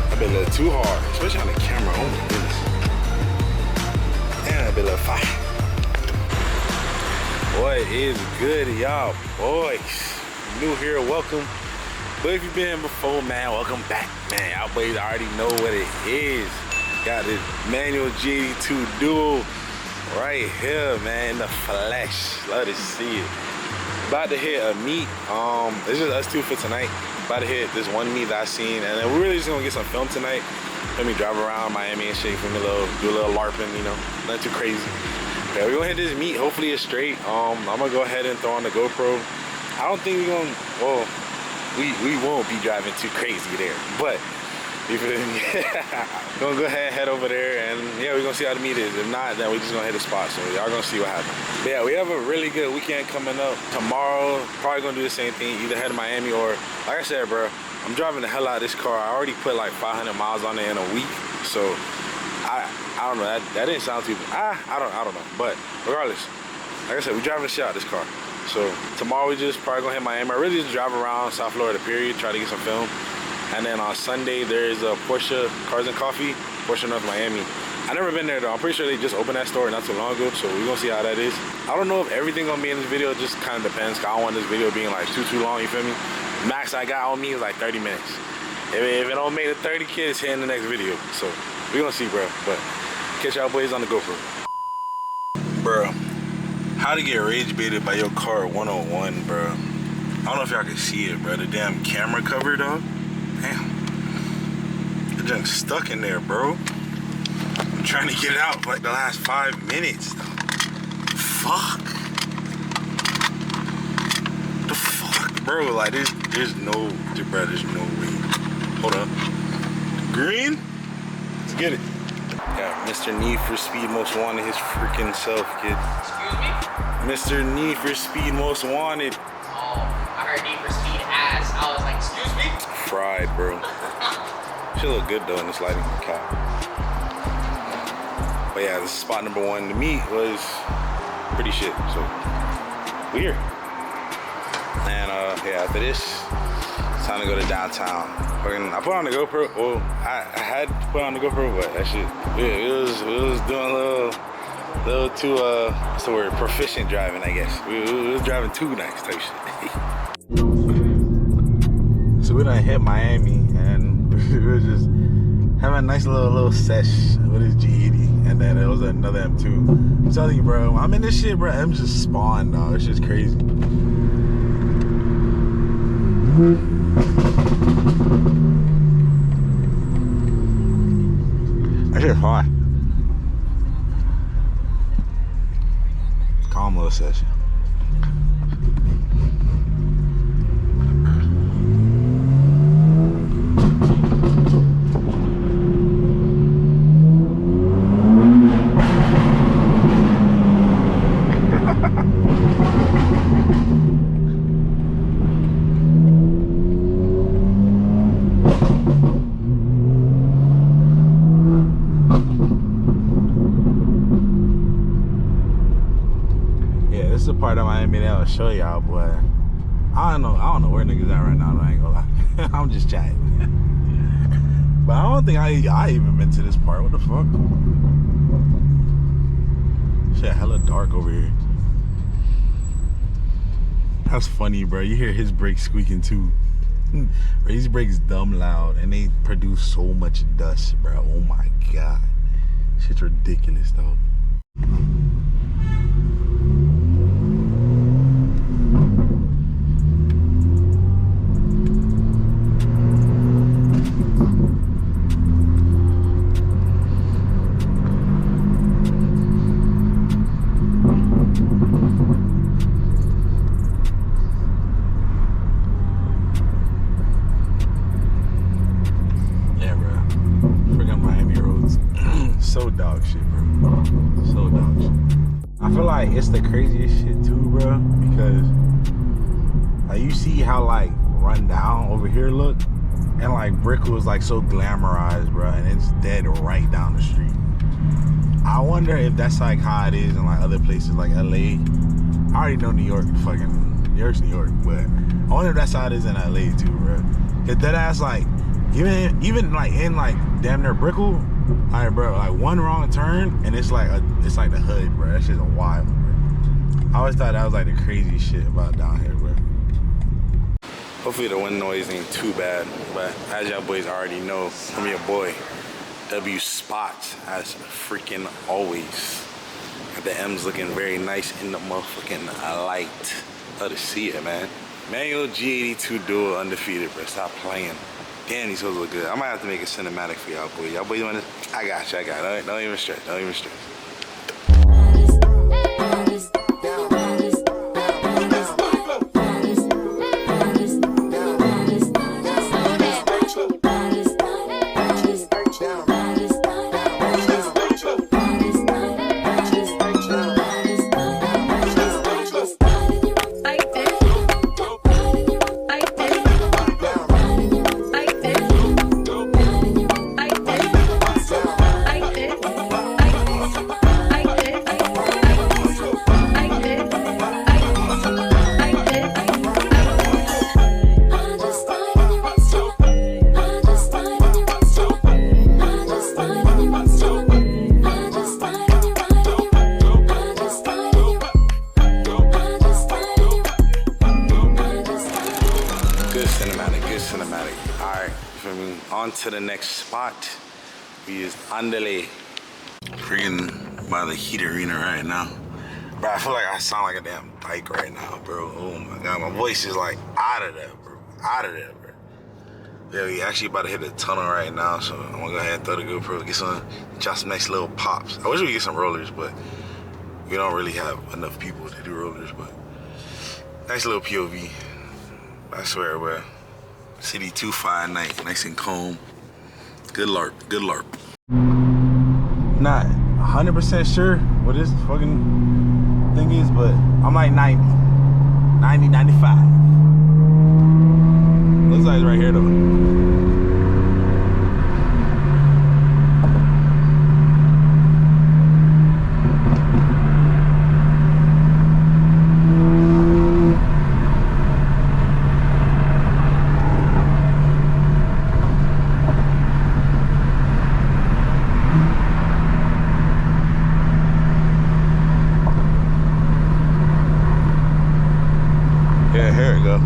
I've been a little too hard, especially on the camera. Oh my goodness. And I've been a little fire. What is good, y'all boys? New here, welcome. But if you've been here before, man, welcome back, man. Y'all boys already know what it is. Got this manual GD2 dual right here, man, in the flesh. Love to see it. About to hit a meet. It's just us two for tonight. About to hit this one meet that I seen, and then we're really just gonna get some film tonight. Let me drive around Miami and shit, do a little LARPing, you know, not too crazy. Yeah, we're gonna hit this meet. Hopefully it's straight. I'm gonna go ahead and throw on the GoPro. I don't think we're gonna, well, we won't be driving too crazy there, but you feel me? Gonna go ahead and head over there, and yeah, we're gonna see how the meet is. If not, then we're just gonna hit the spot, so y'all gonna see what happens. But yeah, we have a really good weekend coming up. Tomorrow, probably gonna do the same thing, either head to Miami or, like I said, bro, I'm driving the hell out of this car. I already put like 500 miles on it in a week, so I don't know, that didn't sound too, I don't know, but regardless, like I said, we driving the shit out of this car. So tomorrow we just probably gonna hit Miami. I really just drive around South Florida, period, try to get some film. And then on Sunday, there's a Porsche Cars and Coffee, Porsche North Miami. I never been there though. I'm pretty sure they just opened that store not too long ago, so we're gonna see how that is. I don't know if everything gonna be in this video, it just kind of depends. Cause I don't want this video being like too long, you feel me? Max I got on me is like 30 minutes. If it don't make it 30 kids, hit in the next video. So we gonna see, bro. But catch y'all boys on the GoPro. Bro, how to get rage baited by your car 101, bro. I don't know if y'all can see it, bro. The damn camera cover, though. Damn. The junk's stuck in there, bro. I'm trying to get it out for like the last 5 minutes, though. Fuck. The fuck, bro? Like, there's no, bro, there's no way. Hold up. Green? Let's get it. Got Mr. Need for Speed Most Wanted, his freaking self, kid. Excuse me? Mr. Need for Speed Most Wanted. Oh, I heard Need for Speed ass. I was like, excuse me? Fried, bro. She look good though in this lighting cap. But yeah, this is spot number one. The meet was pretty shit, so weird. And yeah, after this, it's time to go to downtown. I put on the GoPro. Well, I had to put on the GoPro, but that shit, it was doing a little too what's the word? Proficient driving, I guess. We was driving too nice type shit. So we done hit Miami, and we were just having a nice little sesh with his G80, and then it was another M2. I'm telling you, bro, I'm in this shit, bro. M just spawned, dog. It's just crazy. That shit's fine. Calm little session. This is the part of Miami that I'll show y'all, boy. I don't know where niggas at right now, though, I ain't gonna lie. I'm just chatting. But I don't think I even been to this part. What the fuck? Shit, hella dark over here. That's funny, bro. You hear his brakes squeaking too. His brakes dumb loud, and they produce so much dust, bro. Oh my god. Shit's ridiculous, though. So dog shit, bro. So dog shit. I feel like it's the craziest shit too, bro, because like you see how like run down over here look, and like Brickell is like so glamorized, bro, and it's dead right down the street. I wonder if that's like how it is in like other places like LA. I already know New York, New York's New York, but I wonder if that's how it is in LA too, bro. Cause that ass like, even like in like damn near Brickell, alright, bro, like one wrong turn and it's like the hood, bro. That shit's wild, bro. I always thought that was like the craziest shit about down here, bro. Hopefully the wind noise ain't too bad, but as y'all boys already know, from your boy, W Spots, as freaking always. Got the M's looking very nice in the motherfucking light. Love to see it, man. Manual G82 dual undefeated, bro. Stop playing. Damn, these hoes look good. I might have to make a cinematic for y'all boys. Y'all boys doing this? I got you. Don't even stress. Don't even stress. On to the next spot. We is Andale. Freaking by the Heat Arena right now. Bro, I feel like I sound like a damn dyke right now, bro. Oh my god, my voice is like out of there, bro. Out of there, bro. Yeah, we actually about to hit the tunnel right now, so I'm gonna go ahead and throw the GoPro, get some just next little pops. I wish we could get some rollers, but we don't really have enough people to do rollers, but nice little POV. I swear, bro. City 2-5 night, nice and calm. Good LARP, good LARP. Not 100% sure what this fucking thing is, but I'm like 90, 95. Looks like it's right here though. Yeah, here we go.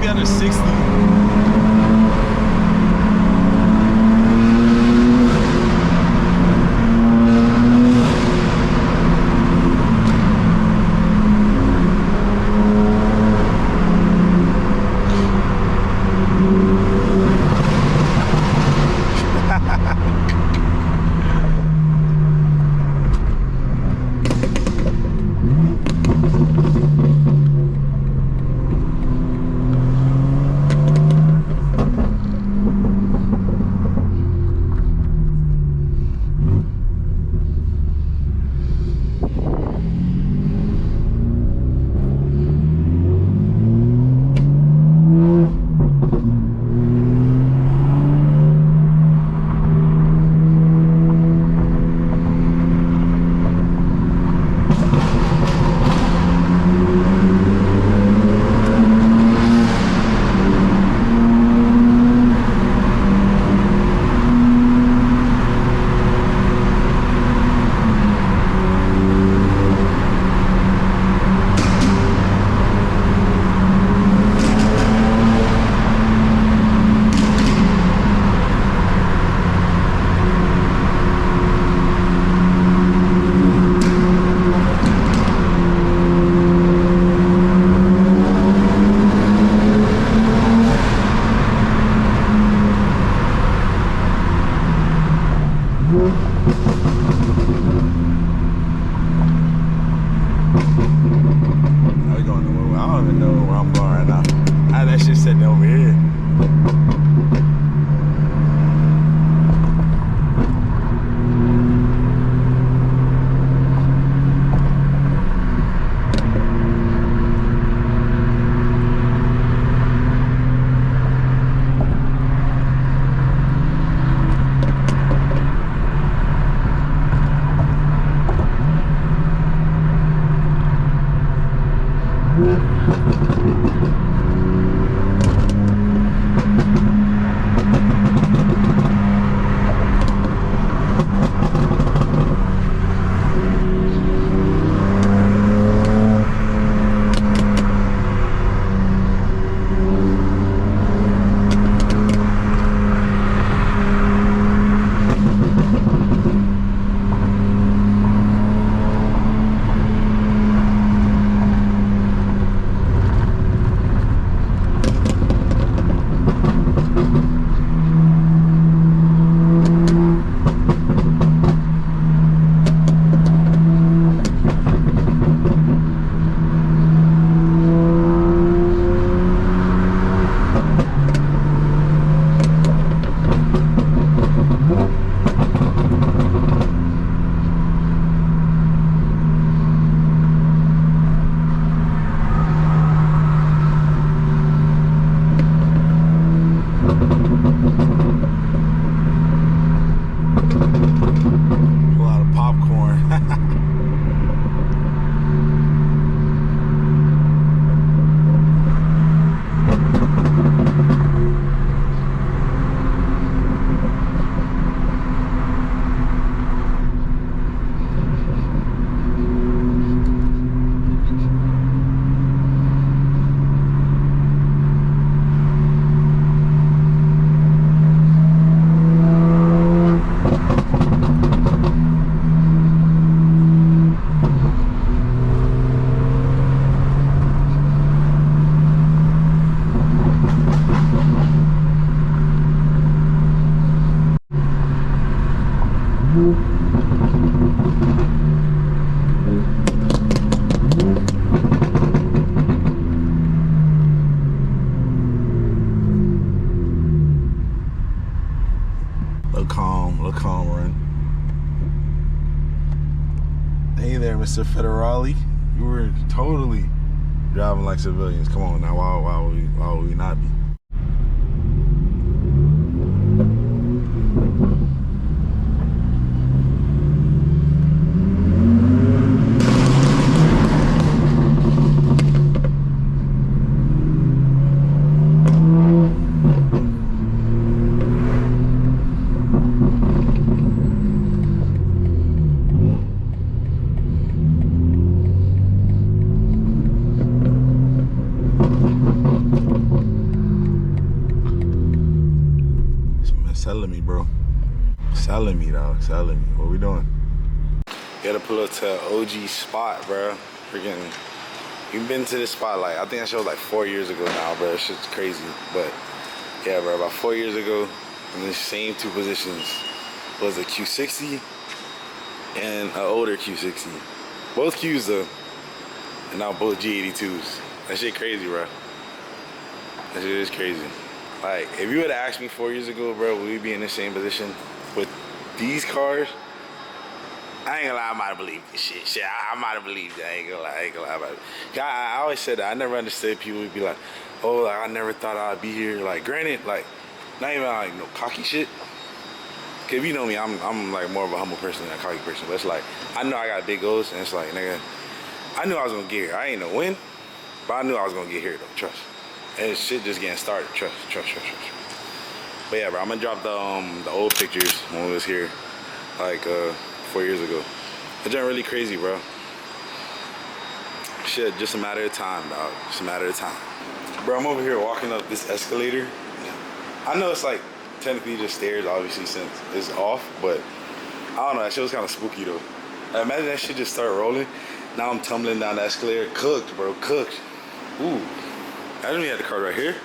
Under 60. Look calm run. Hey there, Mr. Federale. You were totally driving like civilians. Come on now, why would we not be? Selling me, bro. Selling me, dog. Selling me. What we doing? Gotta pull up to an OG spot, bro. Freaking, you've been to this spot like, I think that show was like 4 years ago now, bro. That shit's crazy. But yeah, bro, about 4 years ago, in the same two positions was a Q60 and an older Q60. Both Qs though, and now both G82s. That shit crazy, bro. That shit is crazy. Like, if you would have asked me 4 years ago, bro, would we be in the same position with these cars? I ain't gonna lie, I might have believed this shit. I might have believed it. I ain't gonna lie about it. I always said that. I never understood people would be like, oh, like, I never thought I'd be here. Like, granted, like, not even like no cocky shit. Cause if you know me, I'm like more of a humble person than a cocky person. But it's like, I know I got big goals, and it's like, nigga, I knew I was gonna get here. I ain't know when, but I knew I was gonna get here though. Trust. And shit just getting started. Trust. But yeah, bro, I'm gonna drop the old pictures when we was here, like 4 years ago. It's just really crazy, bro. Shit, just a matter of time, dog. Just a matter of time. Bro, I'm over here walking up this escalator. I know it's like technically just stairs, obviously, since it's off, but I don't know. That shit was kind of spooky though. Like, imagine that shit just started rolling. Now I'm tumbling down the escalator. Cooked, bro. Cooked. Ooh. I didn't even have the car right here.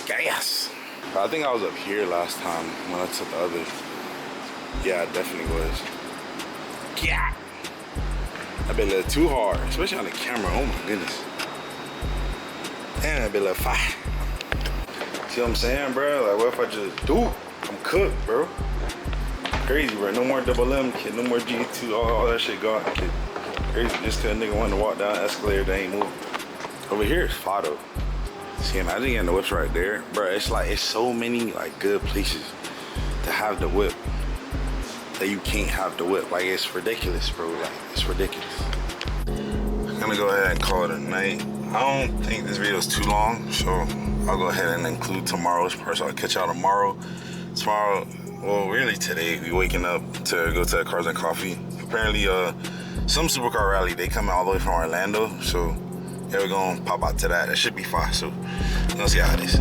Gas. I think I was up here last time when I took the others. Yeah, I definitely was. Yeah. That been a little too hard, especially on the camera. Oh my goodness. Damn, that been a little fire. See what I'm saying, bro? Like, what if I just do? I'm cooked, bro. Crazy, bro. No more double M, kid. No more G2. All that shit gone, kid. Crazy. Just cause a nigga wanted to walk down the escalator, they ain't moving. Over here is Fado. See, imagine getting the whips right there. Bro, it's like, it's so many like good places to have the whip that you can't have the whip. Like, it's ridiculous, bro. Like, it's ridiculous. I'm gonna go ahead and call it a night. I don't think this video is too long, so I'll go ahead and include tomorrow's part. So I'll catch y'all tomorrow. Tomorrow, well, really today, we waking up to go to Cars and Coffee. Apparently, some supercar rally, they come all the way from Orlando, so yeah, we're gonna pop out to that. That should be fine, so we're gonna see how it is.